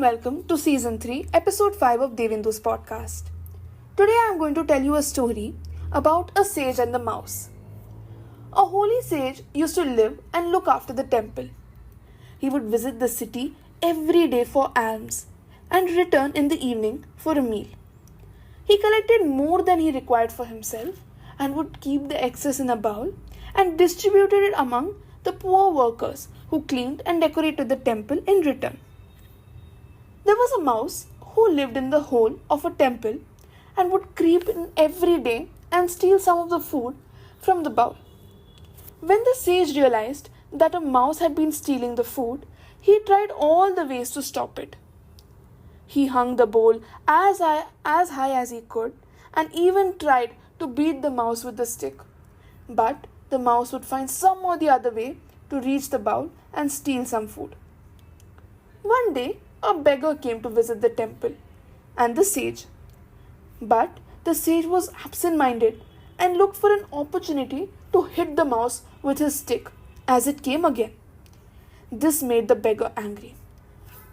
welcome to Season 3, Episode 5 of Devendu's podcast. Today I am going to tell you a story about a sage and the mouse. A holy sage used to live and look after the temple. He would visit the city every day for alms and return in the evening for a meal. He collected more than he required for himself and would keep the excess in a bowl and distributed it among the poor workers who cleaned and decorated the temple in return. There was a mouse who lived in the hole of a temple and would creep in every day and steal some of the food from the bowl. When the sage realized that a mouse had been stealing the food, he tried all the ways to stop it. He hung the bowl as high as he could and even tried to beat the mouse with a stick. But the mouse would find some or the other way to reach the bowl and steal some food. One day, a beggar came to visit the temple and the sage. But the sage was absent-minded and looked for an opportunity to hit the mouse with his stick as it came again. This made the beggar angry.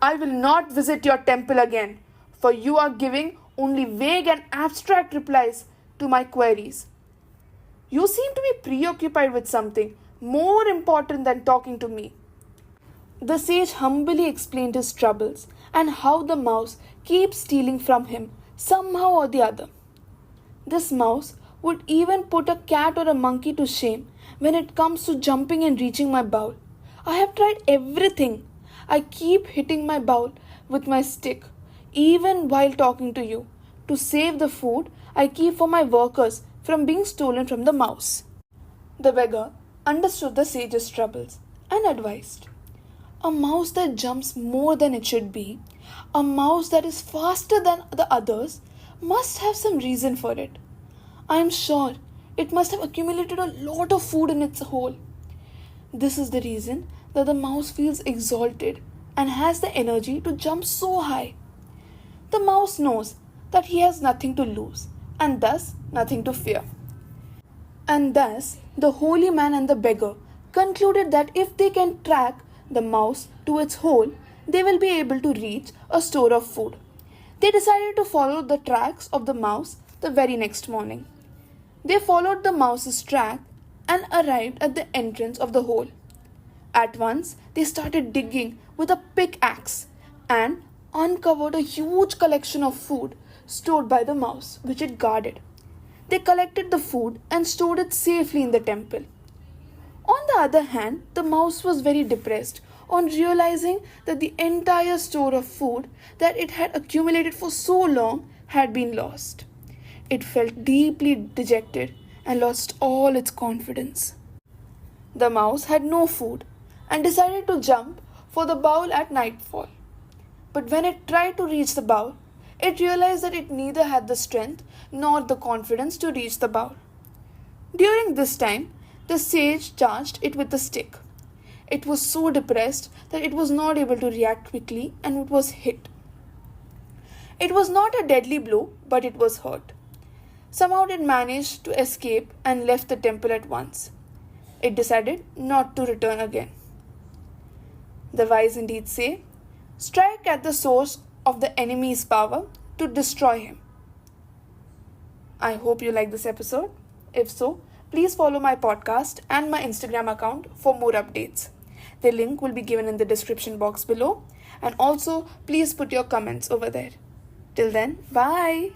"I will not visit your temple again, for you are giving only vague and abstract replies to my queries. You seem to be preoccupied with something more important than talking to me." The sage humbly explained his troubles and how the mouse keeps stealing from him somehow or the other. This mouse would even put a cat or a monkey to shame when it comes to jumping and reaching my bowl. I have tried everything. I keep hitting my bowl with my stick, even while talking to you, to save the food I keep for my workers from being stolen from the mouse. The beggar understood the sage's troubles and advised, "A mouse that jumps more than it should be, a mouse that is faster than the others, must have some reason for it. I am sure it must have accumulated a lot of food in its hole. This is the reason that the mouse feels exalted and has the energy to jump so high. The mouse knows that he has nothing to lose and thus nothing to fear." And thus the holy man and the beggar concluded that if they can track the mouse to its hole, they will be able to reach a store of food. They decided to follow the tracks of the mouse the very next morning. They followed the mouse's track and arrived at the entrance of the hole. At once, they started digging with a pickaxe and uncovered a huge collection of food stored by the mouse, which it guarded. They collected the food and stored it safely in the temple. On the other hand, the mouse was very depressed on realizing that the entire store of food that it had accumulated for so long had been lost. It felt deeply dejected and lost all its confidence. The mouse had no food and decided to jump for the bowl at nightfall. But when it tried to reach the bowl, it realized that it neither had the strength nor the confidence to reach the bowl. During this time, the sage charged it with a stick. It was so depressed that it was not able to react quickly and it was hit. It was not a deadly blow, but it was hurt. Somehow it managed to escape and left the temple at once. It decided not to return again. The wise indeed say, "Strike at the source of the enemy's power to destroy him." I hope you like this episode. If so, please follow my podcast and my Instagram account for more updates. The link will be given in the description box below. And also, please put your comments over there. Till then, bye.